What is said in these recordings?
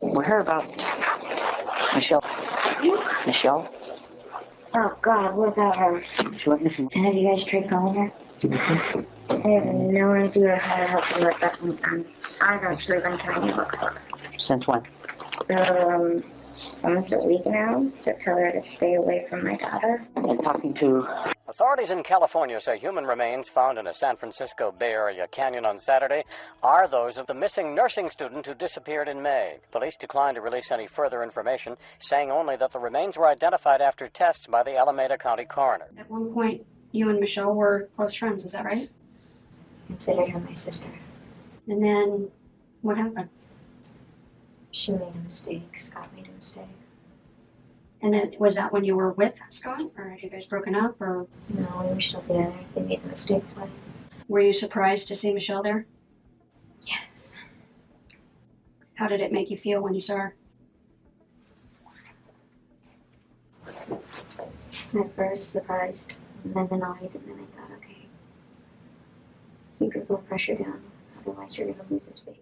We'll hear about Michelle. Michelle? Oh, God, what about her? She went missing. And have you guys tried calling her? I have no idea how to help you with that. I've actually been trying to look for her. Since when? Almost a week now, to tell her to stay away from my daughter. I'm talking to... Authorities in California say human remains found in a San Francisco Bay Area canyon on Saturday are those of the missing nursing student who disappeared in May. Police declined to release any further information, saying only that the remains were identified after tests by the Alameda County coroner. At one point, you and Michelle were close friends, is that right? I considered her my sister. And then, what happened? She made a mistake. Scott made a mistake. And then, was that when you were with Scott? Or had you guys broken up, or? No, we were still together. They made the mistake twice. Were you surprised to see Michelle there? Yes. How did it make you feel when you saw her? At first, surprised, and then annoyed, and then I thought, okay, keep your blood pressure down, otherwise you're gonna lose this baby.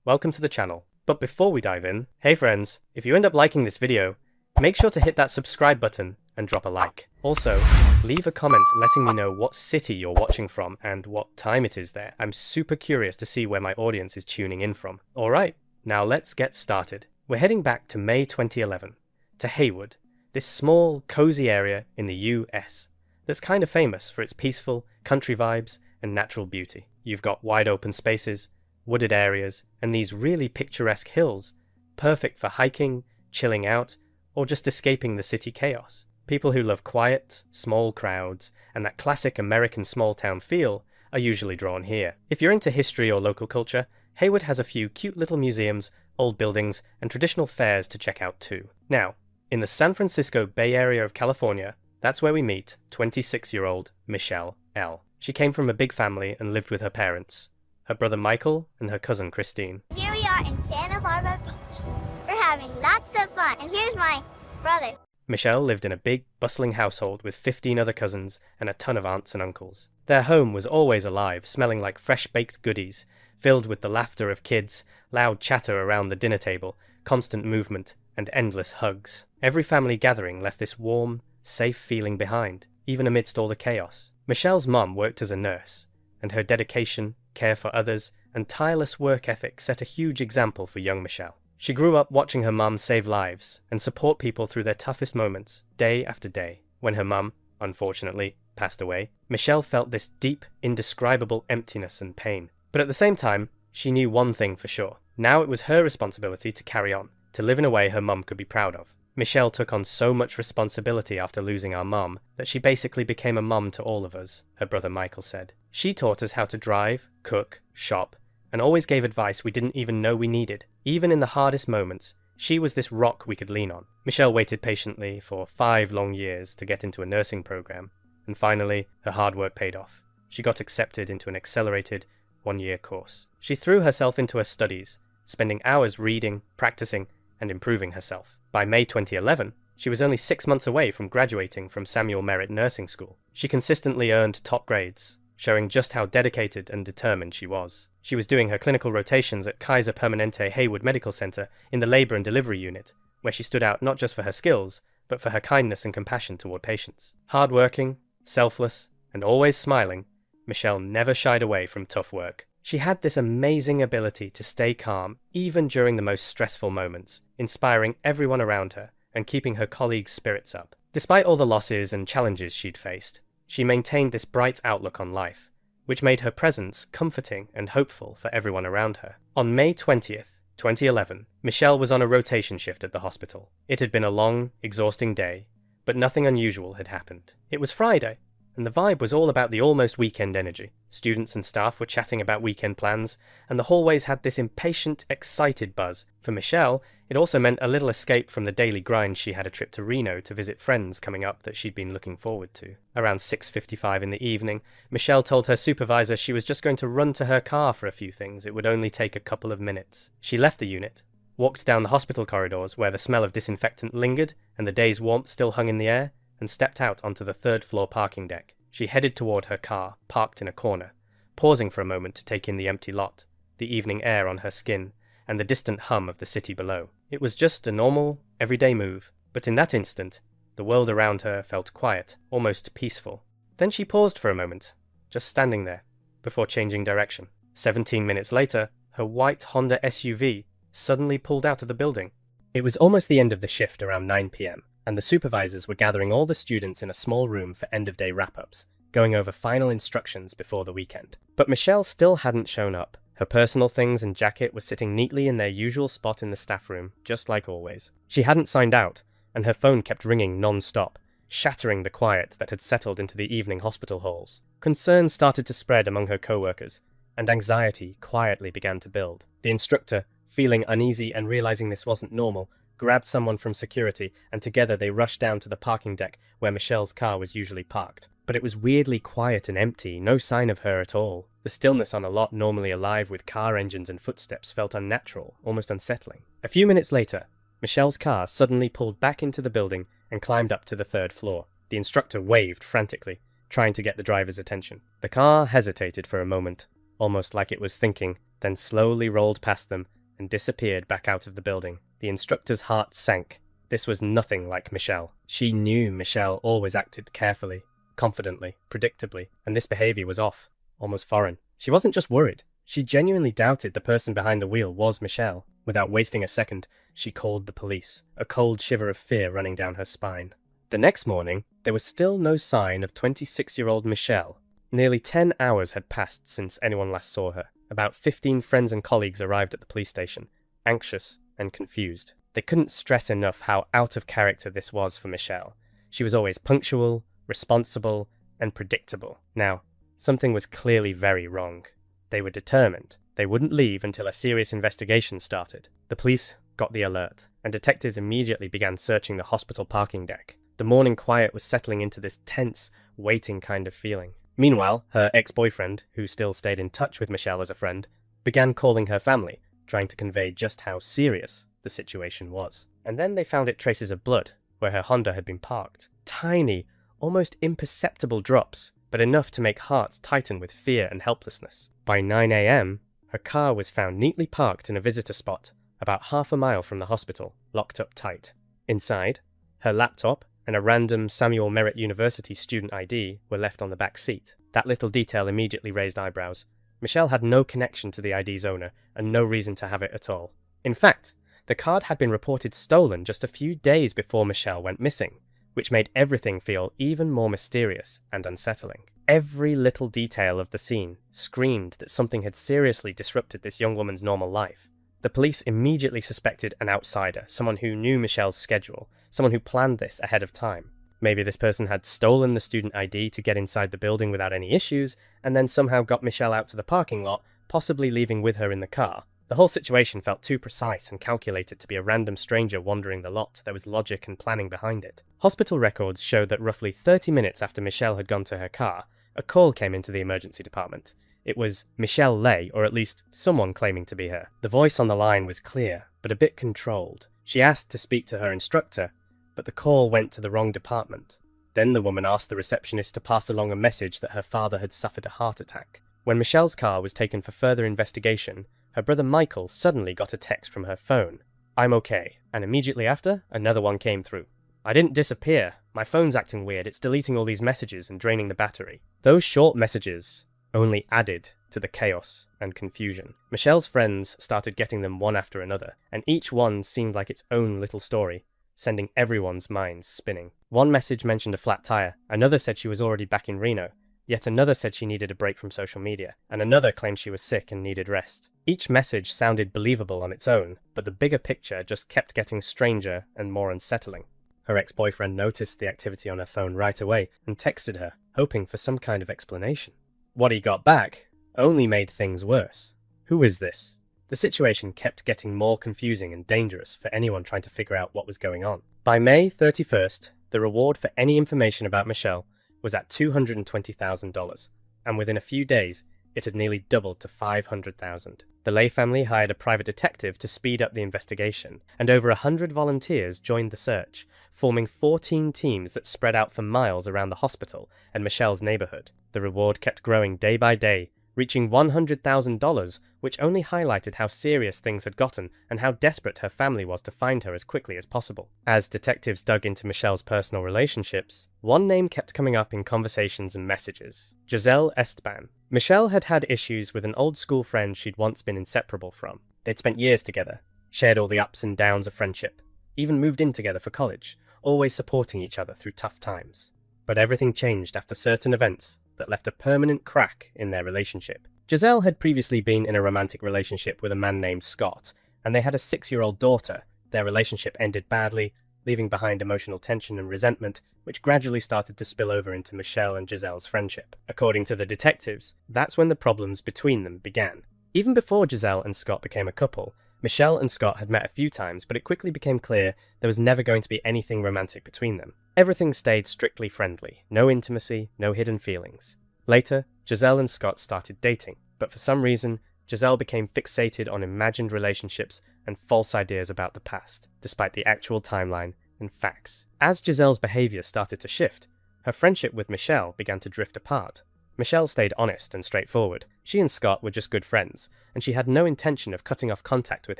Welcome to the channel. But before we dive in, hey friends, if you end up liking this video, make sure to hit that subscribe button and drop a like. Also, leave a comment letting me know what city you're watching from and what time it is there. I'm super curious to see where my audience is tuning in from. Alright, now let's get started. We're heading back to May 2011, to Haywood, this small, cozy area in the US that's kind of famous for its peaceful, country vibes and natural beauty. You've got wide open spaces, wooded areas, and these really picturesque hills, perfect for hiking, chilling out, or just escaping the city chaos. People who love quiet, small crowds, and that classic American small-town feel are usually drawn here. If you're into history or local culture, Haywood has a few cute little museums, old buildings, and traditional fairs to check out too. Now, in the San Francisco Bay Area of California, that's where we meet 26-year-old Michelle L. She came from a big family and lived with her parents, her brother Michael, and her cousin Christine. Here we are in Santa Barbara Beach. We're having lots of fun. And here's my brother. Michelle lived in a big, bustling household with 15 other cousins and a ton of aunts and uncles. Their home was always alive, smelling like fresh-baked goodies, filled with the laughter of kids, loud chatter around the dinner table, constant movement, and endless hugs. Every family gathering left this warm, safe feeling behind, even amidst all the chaos. Michelle's mom worked as a nurse, and her dedication, care for others, and tireless work ethic set a huge example for young Michelle. She grew up watching her mum save lives and support people through their toughest moments, day after day. When her mum, unfortunately, passed away, Michelle felt this deep, indescribable emptiness and pain. But at the same time, she knew one thing for sure. Now it was her responsibility to carry on, to live in a way her mum could be proud of. Michelle took on so much responsibility after losing our mum that she basically became a mum to all of us, her brother Michael said. She taught us how to drive, cook, shop, and always gave advice we didn't even know we needed. Even in the hardest moments, she was this rock we could lean on. Michelle waited patiently for 5 long years to get into a nursing program, and finally, her hard work paid off. She got accepted into an accelerated 1-year course. She threw herself into her studies, spending hours reading, practicing, and improving herself. By May 2011, she was only 6 months away from graduating from Samuel Merritt Nursing School. She consistently earned top grades, showing just how dedicated and determined she was. She was doing her clinical rotations at Kaiser Permanente Haywood Medical Center in the labor and delivery unit, where she stood out not just for her skills, but for her kindness and compassion toward patients. Hardworking, selfless, and always smiling, Michelle never shied away from tough work. She had this amazing ability to stay calm even during the most stressful moments, inspiring everyone around her and keeping her colleagues' spirits up. Despite all the losses and challenges she'd faced, she maintained this bright outlook on life, which made her presence comforting and hopeful for everyone around her. On May 20th, 2011, Michelle was on a rotation shift at the hospital. It had been a long, exhausting day, but nothing unusual had happened. It was Friday, and the vibe was all about the almost weekend energy. Students and staff were chatting about weekend plans, and the hallways had this impatient, excited buzz. For Michelle, it also meant a little escape from the daily grind. She had a trip to Reno to visit friends coming up that she'd been looking forward to. Around 6:55 in the evening, Michelle told her supervisor she was just going to run to her car for a few things. It would only take a couple of minutes. She left the unit, walked down the hospital corridors where the smell of disinfectant lingered and the day's warmth still hung in the air, and stepped out onto the third-floor parking deck. She headed toward her car, parked in a corner, pausing for a moment to take in the empty lot, the evening air on her skin, and the distant hum of the city below. It was just a normal, everyday move, but in that instant, the world around her felt quiet, almost peaceful. Then she paused for a moment, just standing there, before changing direction. 17 minutes later, her white Honda SUV suddenly pulled out of the building. It was almost the end of the shift around 9 p.m, and the supervisors were gathering all the students in a small room for end-of-day wrap-ups, going over final instructions before the weekend. But Michelle still hadn't shown up. Her personal things and jacket were sitting neatly in their usual spot in the staff room, just like always. She hadn't signed out, and her phone kept ringing non-stop, shattering the quiet that had settled into the evening hospital halls. Concern started to spread among her co-workers, and anxiety quietly began to build. The instructor, feeling uneasy and realizing this wasn't normal, grabbed someone from security, and together they rushed down to the parking deck where Michelle's car was usually parked. But it was weirdly quiet and empty, no sign of her at all. The stillness on a lot normally alive with car engines and footsteps felt unnatural, almost unsettling. A few minutes later, Michelle's car suddenly pulled back into the building and climbed up to the 3rd floor. The instructor waved frantically, trying to get the driver's attention. The car hesitated for a moment, almost like it was thinking, then slowly rolled past them and disappeared back out of the building. The instructor's heart sank. This was nothing like Michelle. She knew Michelle always acted carefully, confidently, predictably, and this behavior was off, almost foreign. She wasn't just worried. She genuinely doubted the person behind the wheel was Michelle. Without wasting a second, she called the police, a cold shiver of fear running down her spine. The next morning, there was still no sign of 26-year-old Michelle. Nearly 10 hours had passed since anyone last saw her. About 15 friends and colleagues arrived at the police station, anxious and confused. They couldn't stress enough how out of character this was for Michelle. She was always punctual, responsible, and predictable. Now, something was clearly very wrong. They were determined. They wouldn't leave until a serious investigation started. The police got the alert, and detectives immediately began searching the hospital parking deck. The morning quiet was settling into this tense, waiting kind of feeling. Meanwhile, her ex-boyfriend, who still stayed in touch with Michelle as a friend, began calling her family, trying to convey just how serious the situation was. And then they found traces of blood where her Honda had been parked. Tiny, almost imperceptible drops, but enough to make hearts tighten with fear and helplessness. By 9 a.m, her car was found neatly parked in a visitor spot, about half a mile from the hospital, locked up tight. Inside, her laptop and a random Samuel Merritt University student ID were left on the back seat. That little detail immediately raised eyebrows. Michelle had no connection to the ID's owner, and no reason to have it at all. In fact, the card had been reported stolen just a few days before Michelle went missing, which made everything feel even more mysterious and unsettling. Every little detail of the scene screamed that something had seriously disrupted this young woman's normal life. The police immediately suspected an outsider, someone who knew Michelle's schedule, someone who planned this ahead of time. Maybe this person had stolen the student ID to get inside the building without any issues, and then somehow got Michelle out to the parking lot, possibly leaving with her in the car. The whole situation felt too precise and calculated to be a random stranger wandering the lot. There was logic and planning behind it. Hospital records showed that roughly 30 minutes after Michelle had gone to her car, a call came into the emergency department. It was Michelle Lay, or at least someone claiming to be her. The voice on the line was clear, but a bit controlled. She asked to speak to her instructor, but the call went to the wrong department. Then the woman asked the receptionist to pass along a message that her father had suffered a heart attack. When Michelle's car was taken for further investigation, her brother Michael suddenly got a text from her phone. "I'm okay," and immediately after, another one came through. "I didn't disappear. My phone's acting weird. It's deleting all these messages and draining the battery." Those short messages only added to the chaos and confusion. Michelle's friends started getting them one after another, and each one seemed like its own little story, sending everyone's minds spinning. One message mentioned a flat tire, another said she was already back in Reno, yet another said she needed a break from social media, and another claimed she was sick and needed rest. Each message sounded believable on its own, but the bigger picture just kept getting stranger and more unsettling. Her ex-boyfriend noticed the activity on her phone right away and texted her, hoping for some kind of explanation. What he got back only made things worse. Who is this? The situation kept getting more confusing and dangerous for anyone trying to figure out what was going on. By May 31st, the reward for any information about Michelle was at $220,000, and within a few days, it had nearly doubled to $500,000. The Lay family hired a private detective to speed up the investigation, and over 100 volunteers joined the search, forming 14 teams that spread out for miles around the hospital and Michelle's neighborhood. The reward kept growing day by day, reaching $100,000, which only highlighted how serious things had gotten and how desperate her family was to find her as quickly as possible. As detectives dug into Michelle's personal relationships, one name kept coming up in conversations and messages: Giselle Esteban. Michelle had had issues with an old school friend she'd once been inseparable from. They'd spent years together, shared all the ups and downs of friendship, even moved in together for college, always supporting each other through tough times. But everything changed after certain events that left a permanent crack in their relationship. Giselle had previously been in a romantic relationship with a man named Scott, and they had a 6-year-old daughter. Their relationship ended badly, leaving behind emotional tension and resentment, which gradually started to spill over into Michelle and Giselle's friendship. According to the detectives, that's when the problems between them began. Even before Giselle and Scott became a couple, Michelle and Scott had met a few times, but it quickly became clear there was never going to be anything romantic between them. Everything stayed strictly friendly, no intimacy, no hidden feelings. Later, Giselle and Scott started dating, but for some reason, Giselle became fixated on imagined relationships and false ideas about the past, despite the actual timeline and facts. As Giselle's behavior started to shift, her friendship with Michelle began to drift apart. Michelle stayed honest and straightforward. She and Scott were just good friends, and she had no intention of cutting off contact with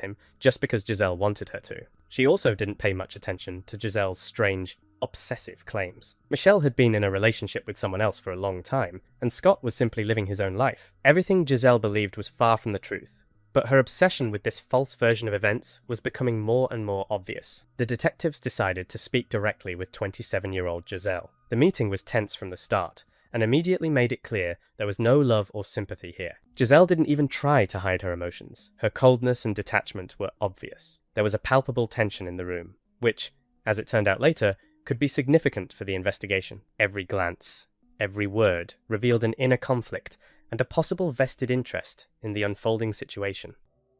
him just because Giselle wanted her to. She also didn't pay much attention to Giselle's strange, obsessive claims. Michelle had been in a relationship with someone else for a long time, and Scott was simply living his own life. Everything Giselle believed was far from the truth, but her obsession with this false version of events was becoming more and more obvious. The detectives decided to speak directly with 27-year-old Giselle. The meeting was tense from the start, and immediately made it clear there was no love or sympathy here. Giselle didn't even try to hide her emotions. Her coldness and detachment were obvious. There was a palpable tension in the room, which, as it turned out later, could be significant for the investigation. Every glance, every word, revealed an inner conflict and a possible vested interest in the unfolding situation.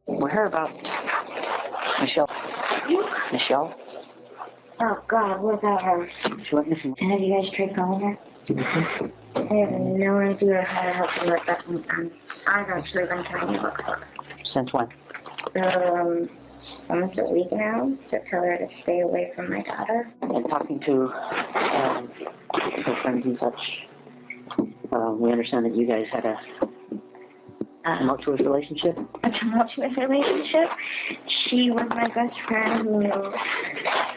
We'll hear about Michelle. Michelle? Oh God, what about her? She went missing. And have you guys tried calling her? I have no idea how to help you with that one. I've actually been trying to look for her. Since when? Almost a week now, to tell her to stay away from my daughter. And talking to her friends and such, we understand that you guys had a tumultuous relationship. A tumultuous relationship. She was my best friend who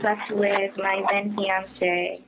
slept with my then fiance.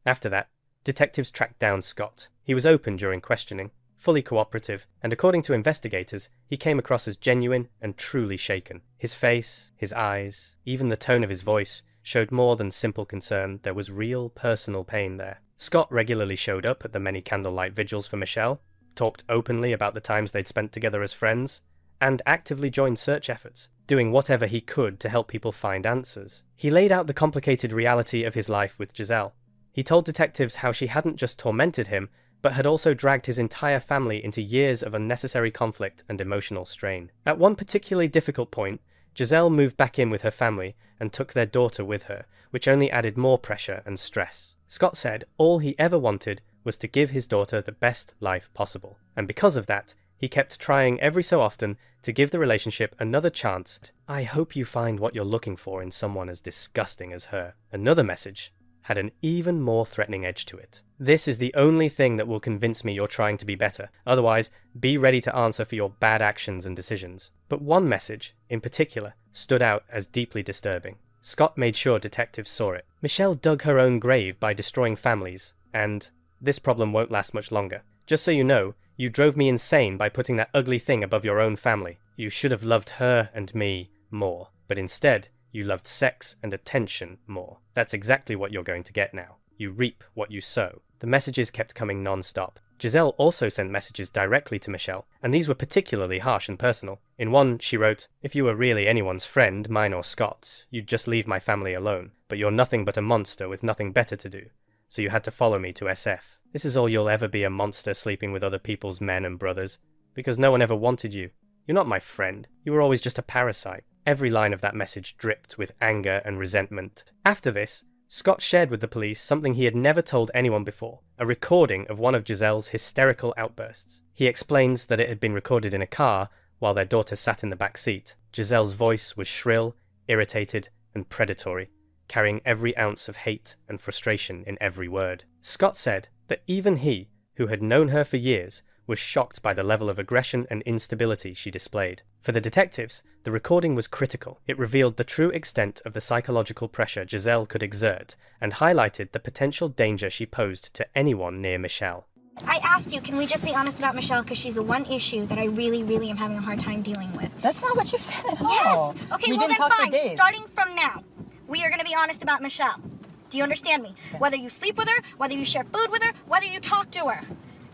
After that, detectives tracked down Scott. He was open during questioning, fully cooperative, and according to investigators, he came across as genuine and truly shaken. His face, his eyes, even the tone of his voice showed more than simple concern. There was real personal pain there. Scott regularly showed up at the many candlelight vigils for Michelle, talked openly about the times they'd spent together as friends, and actively joined search efforts, doing whatever he could to help people find answers. He laid out the complicated reality of his life with Giselle. He told detectives how she hadn't just tormented him, but had also dragged his entire family into years of unnecessary conflict and emotional strain. At one particularly difficult point, Giselle moved back in with her family and took their daughter with her, which only added more pressure and stress. Scott said all he ever wanted was to give his daughter the best life possible, and because of that, he kept trying every so often to give the relationship another chance. I hope you find what you're looking for in someone as disgusting as her. Another message had an even more threatening edge to it. This is the only thing that will convince me you're trying to be better. Otherwise, be ready to answer for your bad actions and decisions. But one message, in particular, stood out as deeply disturbing. Scott made sure detectives saw it. Michelle dug her own grave by destroying families, and this problem won't last much longer. Just so you know, you drove me insane by putting that ugly thing above your own family. You should have loved her and me more, but instead, you loved sex and attention more. That's exactly what you're going to get now. You reap what you sow. The messages kept coming non-stop. Giselle also sent messages directly to Michelle, and these were particularly harsh and personal. In one, she wrote, "If you were really anyone's friend, mine or Scott's, you'd just leave my family alone. But you're nothing but a monster with nothing better to do. So you had to follow me to SF. This is all you'll ever be, a monster sleeping with other people's men and brothers. Because no one ever wanted you. You're not my friend. You were always just a parasite." Every line of that message dripped with anger and resentment. After this, Scott shared with the police something he had never told anyone before, a recording of one of Giselle's hysterical outbursts. He explained that it had been recorded in a car while their daughter sat in the back seat. Giselle's voice was shrill, irritated, and predatory, carrying every ounce of hate and frustration in every word. Scott said that even he, who had known her for years, was shocked by the level of aggression and instability she displayed. For the detectives, the recording was critical. It revealed the true extent of the psychological pressure Giselle could exert and highlighted the potential danger she posed to anyone near Michelle. I asked you, can we just be honest about Michelle, because she's the one issue that I really, really am having a hard time dealing with. That's not what you said at Yes! all. Okay, We well didn't then talk for fine. days. Starting from now, we are going to be honest about Michelle. Do you understand me? Yeah. Whether you sleep with her, whether you share food with her, whether you talk to her,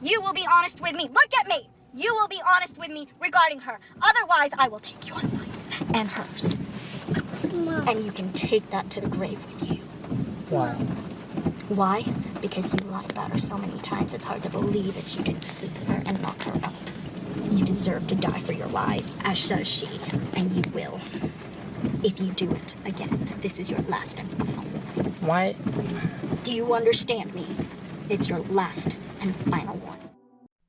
you will be honest with me. Look at me! You will be honest with me regarding her. Otherwise, I will take your life and hers. And you can take that to the grave with you. Why? Why? Because you lied about her so many times, it's hard to believe that you didn't sleep with her and lock her up. You deserve to die for your lies, as does she, and you will. If you do it again, this is your last and final warning. Why? Do you understand me? It's your last and final warning.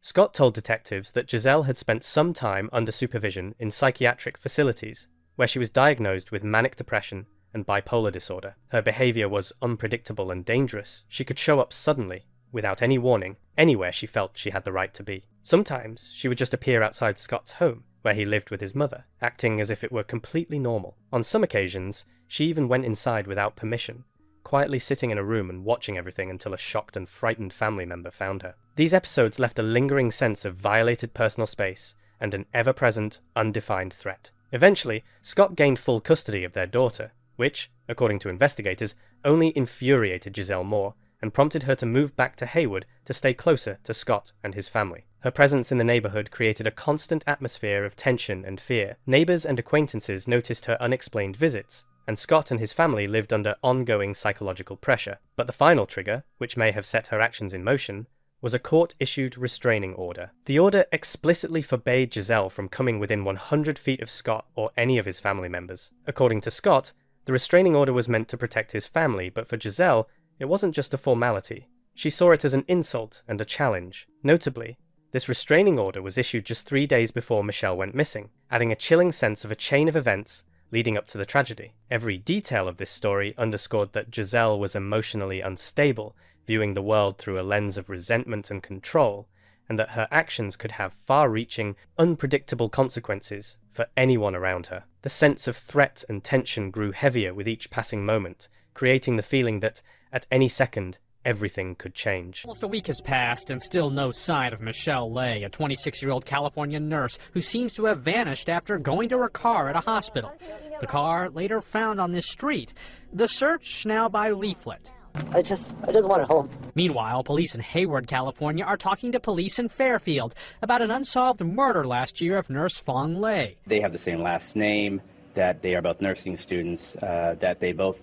Scott told detectives that Giselle had spent some time under supervision in psychiatric facilities, where she was diagnosed with manic depression and bipolar disorder. Her behavior was unpredictable and dangerous. She could show up suddenly, without any warning, anywhere she felt she had the right to be. Sometimes she would just appear outside Scott's home, where he lived with his mother, acting as if it were completely normal. On some occasions, she even went inside without permission, quietly sitting in a room and watching everything until a shocked and frightened family member found her. These episodes left a lingering sense of violated personal space and an ever-present, undefined threat. Eventually, Scott gained full custody of their daughter, which, according to investigators, only infuriated Giselle more and prompted her to move back to Haywood to stay closer to Scott and his family. Her presence in the neighborhood created a constant atmosphere of tension and fear. Neighbors and acquaintances noticed her unexplained visits, and Scott and his family lived under ongoing psychological pressure. But the final trigger, which may have set her actions in motion, was a court-issued restraining order. The order explicitly forbade Giselle from coming within 100 feet of Scott or any of his family members. According to Scott, the restraining order was meant to protect his family, but for Giselle, it wasn't just a formality. She saw it as an insult and a challenge. Notably, this restraining order was issued just 3 days before Michelle went missing, adding a chilling sense of a chain of events leading up to the tragedy. Every detail of this story underscored that Giselle was emotionally unstable, viewing the world through a lens of resentment and control, and that her actions could have far-reaching, unpredictable consequences for anyone around her. The sense of threat and tension grew heavier with each passing moment, creating the feeling that, at any second, everything could change. Almost a week has passed and still no sign of Michelle Lay, a 26-year-old California nurse who seems to have vanished after going to her car at a hospital. The car later found on this street. The search now by leaflet. I just want her home. Meanwhile, police in Hayward, California are talking to police in Fairfield about an unsolved murder last year of Nurse Fong Lay. They have the same last name, that they are both nursing students, that they both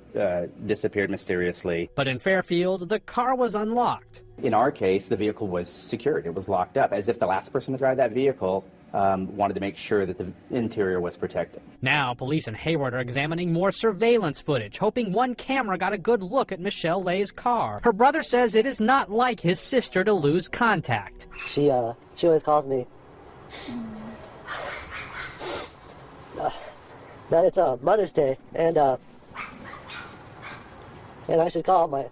disappeared mysteriously. But in Fairfield, the car was unlocked. In our case, the vehicle was secured. It was locked up, as if the last person to drive that vehicle wanted to make sure that the interior was protected. Now, police in Hayward are examining more surveillance footage, hoping one camera got a good look at Michelle Lay's car. Her brother says it is not like his sister to lose contact. She always calls me that it's Mother's Day, and I should call my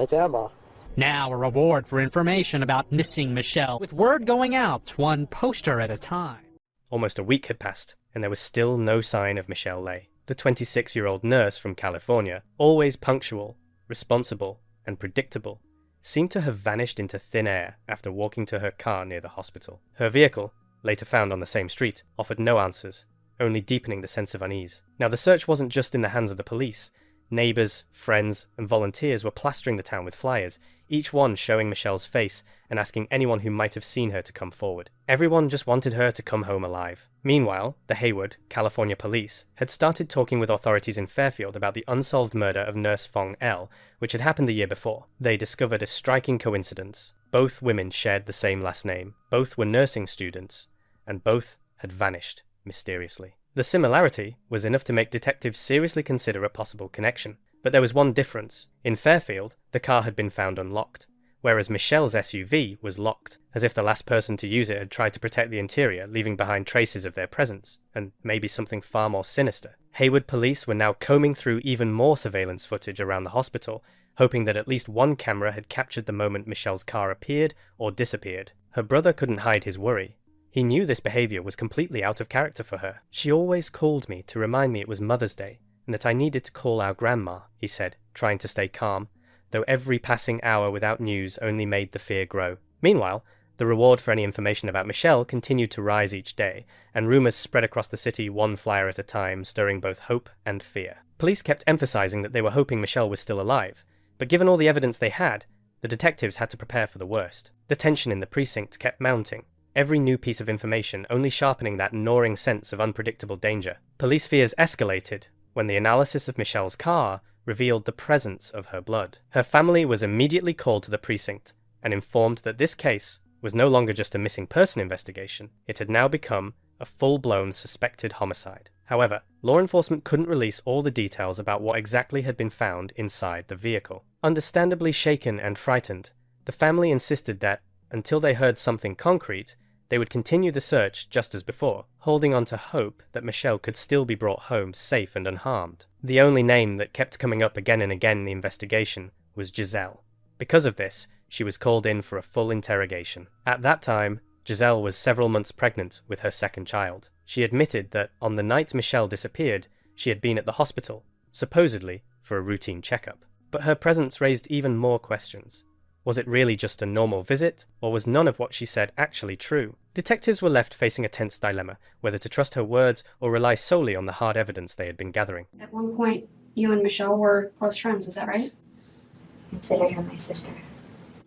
grandma. Now a reward for information about missing Michelle, with word going out, one poster at a time. Almost a week had passed, and there was still no sign of Michelle Lay. The 26-year-old nurse from California, always punctual, responsible, and predictable, seemed to have vanished into thin air after walking to her car near the hospital. Her vehicle, later found on the same street, offered no answers, only deepening the sense of unease. Now, the search wasn't just in the hands of the police. Neighbors, friends, and volunteers were plastering the town with flyers, each one showing Michelle's face and asking anyone who might have seen her to come forward. Everyone just wanted her to come home alive. Meanwhile, the Hayward, California police had started talking with authorities in Fairfield about the unsolved murder of Nurse Fong L, which had happened the year before. They discovered a striking coincidence. Both women shared the same last name, both were nursing students, and both had vanished mysteriously. The similarity was enough to make detectives seriously consider a possible connection. But there was one difference. In Fairfield, the car had been found unlocked, whereas Michelle's SUV was locked, as if the last person to use it had tried to protect the interior, leaving behind traces of their presence, and maybe something far more sinister. Hayward police were now combing through even more surveillance footage around the hospital, hoping that at least one camera had captured the moment Michelle's car appeared or disappeared. Her brother couldn't hide his worry. He knew this behavior was completely out of character for her. She always called me to remind me it was Mother's Day and that I needed to call our grandma, he said, trying to stay calm, though every passing hour without news only made the fear grow. Meanwhile, the reward for any information about Michelle continued to rise each day, and rumors spread across the city one flyer at a time, stirring both hope and fear. Police kept emphasizing that they were hoping Michelle was still alive, but given all the evidence they had, the detectives had to prepare for the worst. The tension in the precinct kept mounting, every new piece of information only sharpening that gnawing sense of unpredictable danger. Police fears escalated when the analysis of Michelle's car revealed the presence of her blood. Her family was immediately called to the precinct and informed that this case was no longer just a missing person investigation, it had now become a full-blown suspected homicide. However, law enforcement couldn't release all the details about what exactly had been found inside the vehicle. Understandably shaken and frightened, the family insisted that, until they heard something concrete, they would continue the search just as before, holding on to hope that Michelle could still be brought home safe and unharmed. The only name that kept coming up again and again in the investigation was Giselle. Because of this, she was called in for a full interrogation. At that time, Giselle was several months pregnant with her second child. She admitted that on the night Michelle disappeared, she had been at the hospital, supposedly for a routine checkup. But her presence raised even more questions. Was it really just a normal visit, or was none of what she said actually true? Detectives were left facing a tense dilemma, whether to trust her words or rely solely on the hard evidence they had been gathering. At one point, you and Michelle were close friends, is that right? I considered her my sister.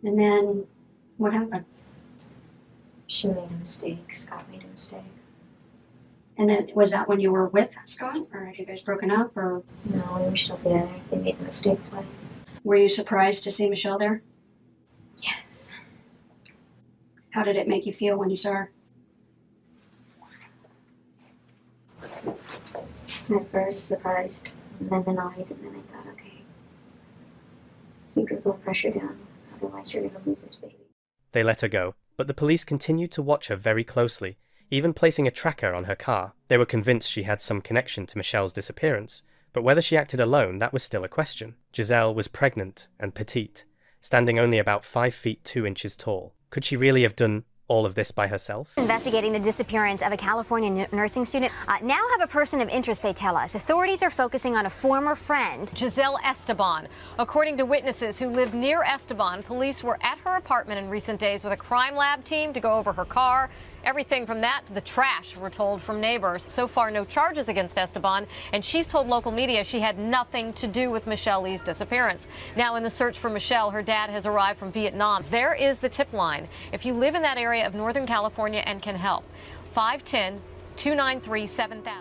And then, what happened? She made a mistake. Scott made a mistake. And then, was that when you were with Scott? Or had you guys broken up? Or No, we were still together. They made the mistake twice. were you surprised to see Michelle there? Yes. How did it make you feel when you saw her? At first, surprised, and then annoyed, and then I thought, okay, keep your blood pressure down, otherwise you're gonna lose this baby. They let her go, but the police continued to watch her very closely, even placing a tracker on her car. They were convinced she had some connection to Michelle's disappearance, but whether she acted alone, that was still a question. Giselle was pregnant and petite, standing only about 5 feet 2 inches tall. Could she really have done all of this by herself? Investigating the disappearance of a California nursing student. Now have a person of interest, they tell us. Authorities are focusing on a former friend. Giselle Esteban. According to witnesses who lived near Esteban, police were at her apartment in recent days with a crime lab team to go over her car. Everything from that to the trash, we're told from neighbors. So far, no charges against Esteban, and she's told local media she had nothing to do with Michelle Lee's disappearance. Now, in the search for Michelle, her dad has arrived from Vietnam. There is the tip line. If you live in that area of Northern California and can help, 510-293-7000.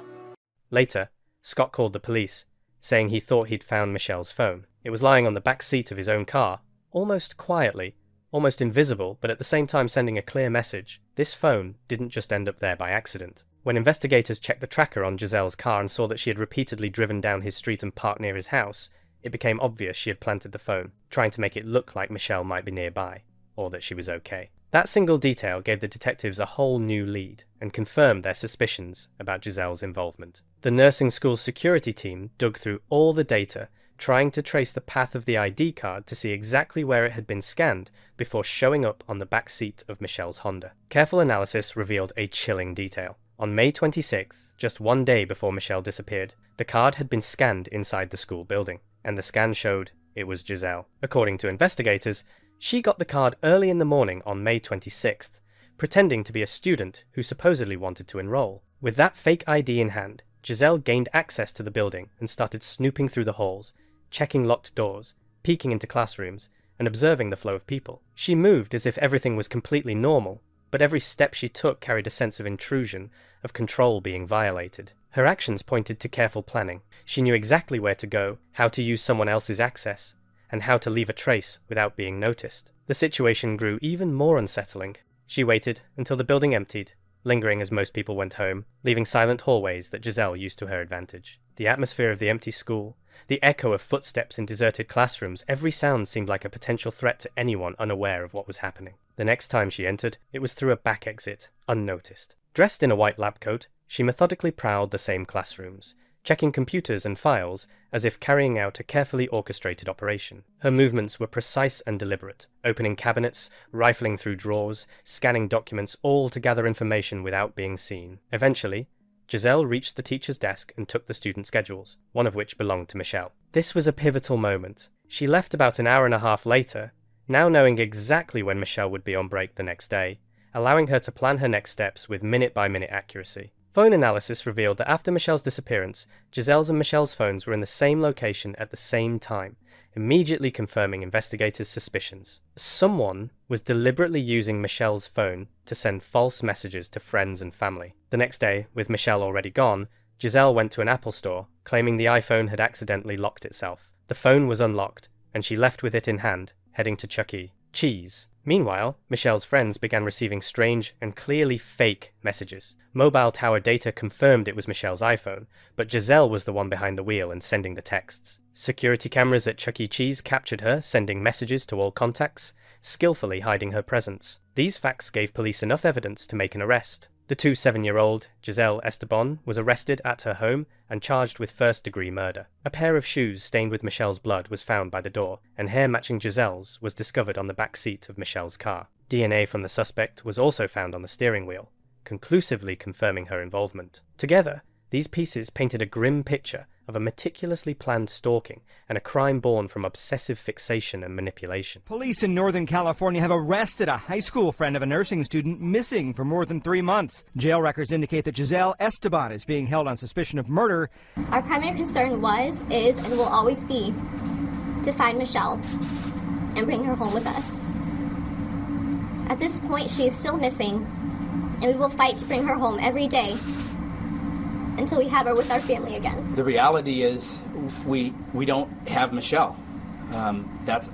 Later, Scott called the police, saying he thought he'd found Michelle's phone. It was lying on the back seat of his own car, almost quietly, almost invisible, but at the same time sending a clear message. This phone didn't just end up there by accident. When investigators checked the tracker on Giselle's car and saw that she had repeatedly driven down his street and parked near his house, it became obvious she had planted the phone, trying to make it look like Michelle might be nearby, or that she was okay. That single detail gave the detectives a whole new lead and confirmed their suspicions about Giselle's involvement. The nursing school's security team dug through all the data, trying to trace the path of the ID card to see exactly where it had been scanned before showing up on the back seat of Michelle's Honda. Careful analysis revealed a chilling detail. On May 26th, just 1 day before Michelle disappeared, the card had been scanned inside the school building, and the scan showed it was Giselle. According to investigators, she got the card early in the morning on May 26th, pretending to be a student who supposedly wanted to enroll. With that fake ID in hand, Giselle gained access to the building and started snooping through the halls, checking locked doors, peeking into classrooms, and observing the flow of people. She moved as if everything was completely normal, but every step she took carried a sense of intrusion, of control being violated. Her actions pointed to careful planning. She knew exactly where to go, how to use someone else's access, and how to leave a trace without being noticed. The situation grew even more unsettling. She waited until the building emptied, lingering as most people went home, leaving silent hallways that Giselle used to her advantage. The atmosphere of the empty school, the echo of footsteps in deserted classrooms, every sound seemed like a potential threat to anyone unaware of what was happening. The next time she entered, it was through a back exit, unnoticed. Dressed in a white lab coat, she methodically prowled the same classrooms, checking computers and files as if carrying out a carefully orchestrated operation. Her movements were precise and deliberate, opening cabinets, rifling through drawers, scanning documents, all to gather information without being seen. Eventually, Giselle reached the teacher's desk and took the student schedules, one of which belonged to Michelle. This was a pivotal moment. She left about an hour and a half later, now knowing exactly when Michelle would be on break the next day, allowing her to plan her next steps with minute-by-minute accuracy. Phone analysis revealed that after Michelle's disappearance, Giselle's and Michelle's phones were in the same location at the same time, immediately confirming investigators' suspicions. Someone was deliberately using Michelle's phone to send false messages to friends and family. The next day, with Michelle already gone, Giselle went to an Apple store, claiming the iPhone had accidentally locked itself. The phone was unlocked, and she left with it in hand, heading to Chuck E. Cheese. Meanwhile, Michelle's friends began receiving strange and clearly fake messages. Mobile tower data confirmed it was Michelle's iPhone, but Giselle was the one behind the wheel and sending the texts. Security cameras at Chuck E. Cheese captured her sending messages to all contacts, skillfully hiding her presence. These facts gave police enough evidence to make an arrest. The 7-year-old Giselle Esteban was arrested at her home and charged with first-degree murder. A pair of shoes stained with Michelle's blood was found by the door, and hair matching Giselle's was discovered on the back seat of Michelle's car. DNA from the suspect was also found on the steering wheel, conclusively confirming her involvement. Together, these pieces painted a grim picture of a meticulously planned stalking and a crime born from obsessive fixation and manipulation. Police in Northern California have arrested a high school friend of a nursing student missing for more than 3 months. Jail records indicate that Giselle Esteban is being held on suspicion of murder. Our primary concern was, is, and will always be to find Michelle and bring her home with us. At this point, she is still missing, and we will fight to bring her home every day until we have her with our family again. The reality is we don't have Michelle. That's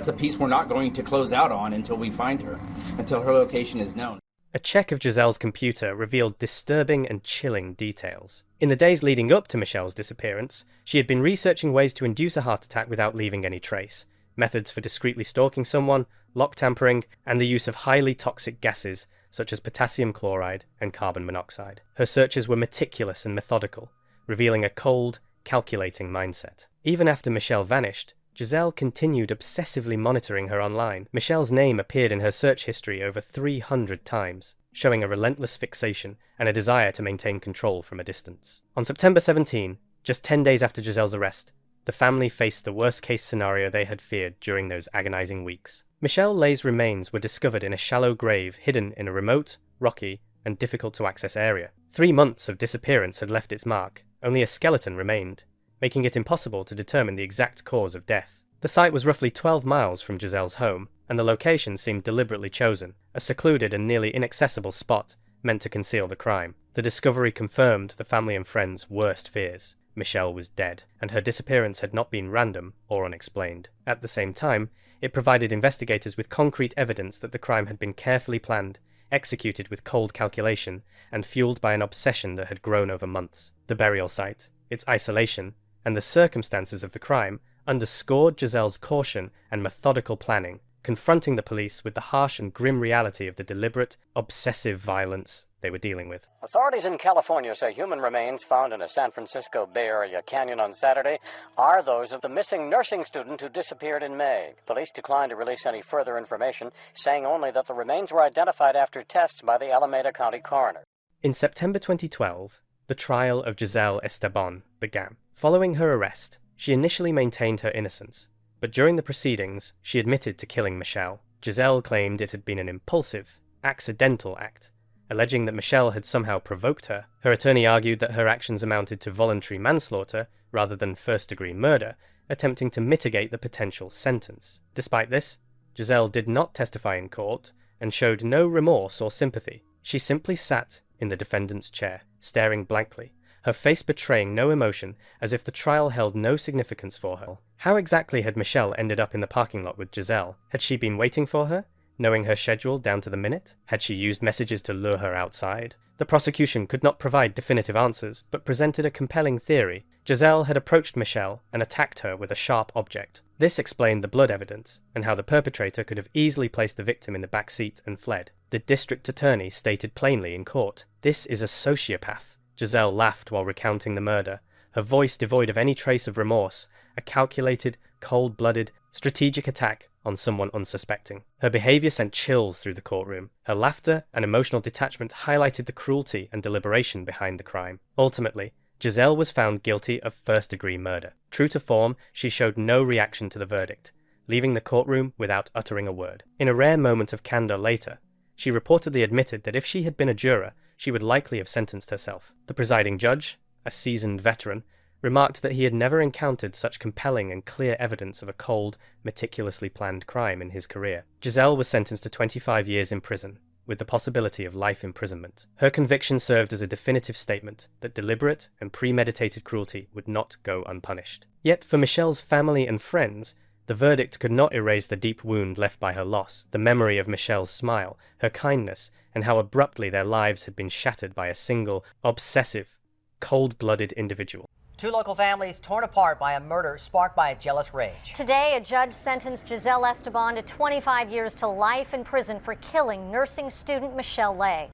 a piece we're not going to close out on until we find her, until her location is known. A check of Giselle's computer revealed disturbing and chilling details. In the days leading up to Michelle's disappearance, she had been researching ways to induce a heart attack without leaving any trace, methods for discreetly stalking someone, lock tampering, and the use of highly toxic gases such as potassium chloride and carbon monoxide. Her searches were meticulous and methodical, revealing a cold, calculating mindset. Even after Michelle vanished, Giselle continued obsessively monitoring her online. Michelle's name appeared in her search history over 300 times, showing a relentless fixation and a desire to maintain control from a distance. On September 17, just 10 days after Giselle's arrest, the family faced the worst-case scenario they had feared during those agonizing weeks. Michelle Lay's remains were discovered in a shallow grave hidden in a remote, rocky, and difficult-to-access area. 3 months of disappearance had left its mark. Only a skeleton remained, making it impossible to determine the exact cause of death. The site was roughly 12 miles from Giselle's home, and the location seemed deliberately chosen, a secluded and nearly inaccessible spot meant to conceal the crime. The discovery confirmed the family and friends' worst fears. Michelle was dead, and her disappearance had not been random or unexplained. At the same time, it provided investigators with concrete evidence that the crime had been carefully planned, executed with cold calculation, and fueled by an obsession that had grown over months. The burial site, its isolation, and the circumstances of the crime underscored Giselle's caution and methodical planning, confronting the police with the harsh and grim reality of the deliberate, obsessive violence they were dealing with. Authorities in California say human remains found in a San Francisco Bay Area canyon on Saturday are those of the missing nursing student who disappeared in May. Police declined to release any further information, saying only that the remains were identified after tests by the Alameda County coroner. In September 2012, the trial of Giselle Esteban began. Following her arrest, she initially maintained her innocence, but during the proceedings, she admitted to killing Michelle. Giselle claimed it had been an impulsive, accidental act, alleging that Michelle had somehow provoked her. Her attorney argued that her actions amounted to voluntary manslaughter rather than first-degree murder, attempting to mitigate the potential sentence. Despite this, Giselle did not testify in court and showed no remorse or sympathy. She simply sat in the defendant's chair, staring blankly, her face betraying no emotion, as if the trial held no significance for her. How exactly had Michelle ended up in the parking lot with Giselle? Had she been waiting for her, knowing her schedule down to the minute? Had she used messages to lure her outside? The prosecution could not provide definitive answers, but presented a compelling theory. Giselle had approached Michelle and attacked her with a sharp object. This explained the blood evidence, and how the perpetrator could have easily placed the victim in the back seat and fled. The district attorney stated plainly in court, "This is a sociopath." Giselle laughed while recounting the murder, her voice devoid of any trace of remorse, a calculated, cold-blooded, strategic attack on someone unsuspecting. Her behavior sent chills through the courtroom. Her laughter and emotional detachment highlighted the cruelty and deliberation behind the crime. Ultimately, Giselle was found guilty of first-degree murder. True to form, she showed no reaction to the verdict, leaving the courtroom without uttering a word. In a rare moment of candor later, she reportedly admitted that if she had been a juror, she would likely have sentenced herself. The presiding judge, a seasoned veteran, remarked that he had never encountered such compelling and clear evidence of a cold, meticulously planned crime in his career. Giselle was sentenced to 25 years in prison, with the possibility of life imprisonment. Her conviction served as a definitive statement that deliberate and premeditated cruelty would not go unpunished. Yet for Michelle's family and friends, the verdict could not erase the deep wound left by her loss, the memory of Michelle's smile, her kindness, and how abruptly their lives had been shattered by a single, obsessive, cold-blooded individual. Two local families torn apart by a murder sparked by a jealous rage. Today, a judge sentenced Giselle Esteban to 25 years to life in prison for killing nursing student Michelle Lay.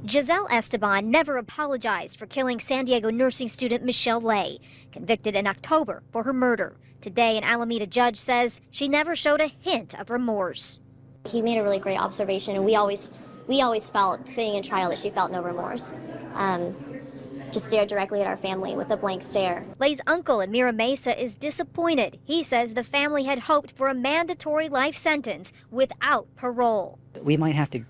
Giselle Esteban never apologized for killing San Diego nursing student Michelle Lay, convicted in October for her murder. Today, an Alameda judge says she never showed a hint of remorse. He made a really great observation, and we always felt, sitting in trial, that she felt no remorse. Just stared directly at our family with a blank stare. Lay's uncle in Mira Mesa is disappointed. He says the family had hoped for a mandatory life sentence without parole. We might have to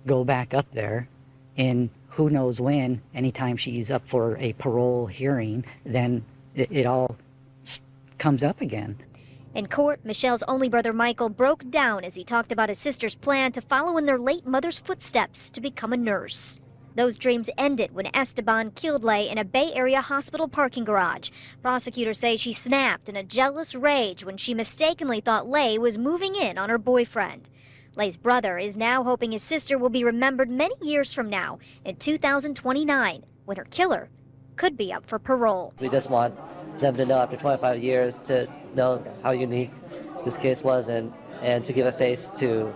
go back up there in who knows when. Anytime she's up for a parole hearing, then it all comes up again. In court, Michelle's only brother Michael broke down as he talked about his sister's plan to follow in their late mother's footsteps to become a nurse. Those dreams ended when Esteban killed Lay in a Bay Area hospital parking garage. Prosecutors say she snapped in a jealous rage when she mistakenly thought Lay was moving in on her boyfriend. Lay's brother is now hoping his sister will be remembered many years from now, in 2029, when her killer could be up for parole. We just want them to know after 25 years to know how unique this case was and to give a face to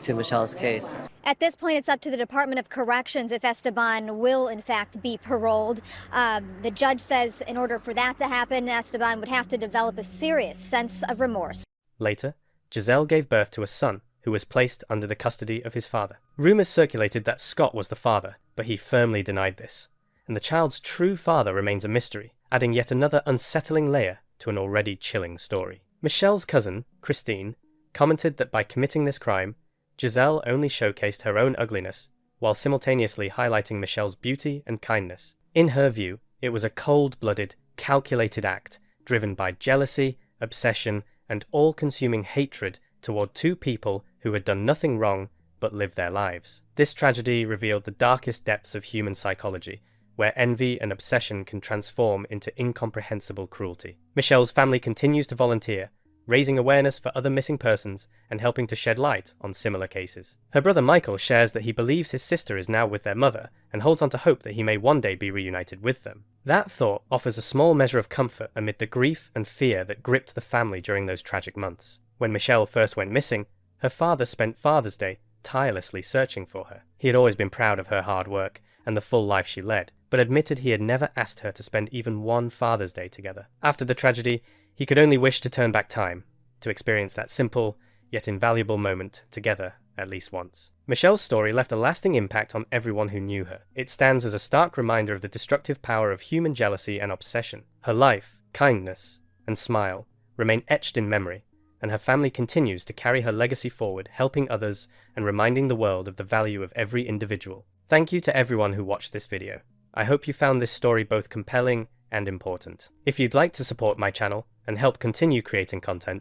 Michelle's case. At this point, it's up to the Department of Corrections if Esteban will, in fact, be paroled. The judge says in order for that to happen, Esteban would have to develop a serious sense of remorse. Later, Giselle gave birth to a son who was placed under the custody of his father. Rumors circulated that Scott was the father, but he firmly denied this. And the child's true father remains a mystery, adding yet another unsettling layer to an already chilling story. Michelle's cousin, Christine, commented that by committing this crime, Giselle only showcased her own ugliness, while simultaneously highlighting Michelle's beauty and kindness. In her view, it was a cold-blooded, calculated act, driven by jealousy, obsession, and all-consuming hatred toward two people who had done nothing wrong but lived their lives. This tragedy revealed the darkest depths of human psychology, where envy and obsession can transform into incomprehensible cruelty. Michelle's family continues to volunteer, raising awareness for other missing persons and helping to shed light on similar cases. Her brother Michael shares that he believes his sister is now with their mother and holds on to hope that he may one day be reunited with them. That thought offers a small measure of comfort amid the grief and fear that gripped the family during those tragic months. When Michelle first went missing, her father spent Father's Day tirelessly searching for her. He had always been proud of her hard work and the full life she led, but admitted he had never asked her to spend even one Father's Day together. After the tragedy, he could only wish to turn back time, to experience that simple, yet invaluable moment together at least once. Michelle's story left a lasting impact on everyone who knew her. It stands as a stark reminder of the destructive power of human jealousy and obsession. Her life, kindness, and smile remain etched in memory, and her family continues to carry her legacy forward, helping others and reminding the world of the value of every individual. Thank you to everyone who watched this video. I hope you found this story both compelling and important. If you'd like to support my channel and help continue creating content,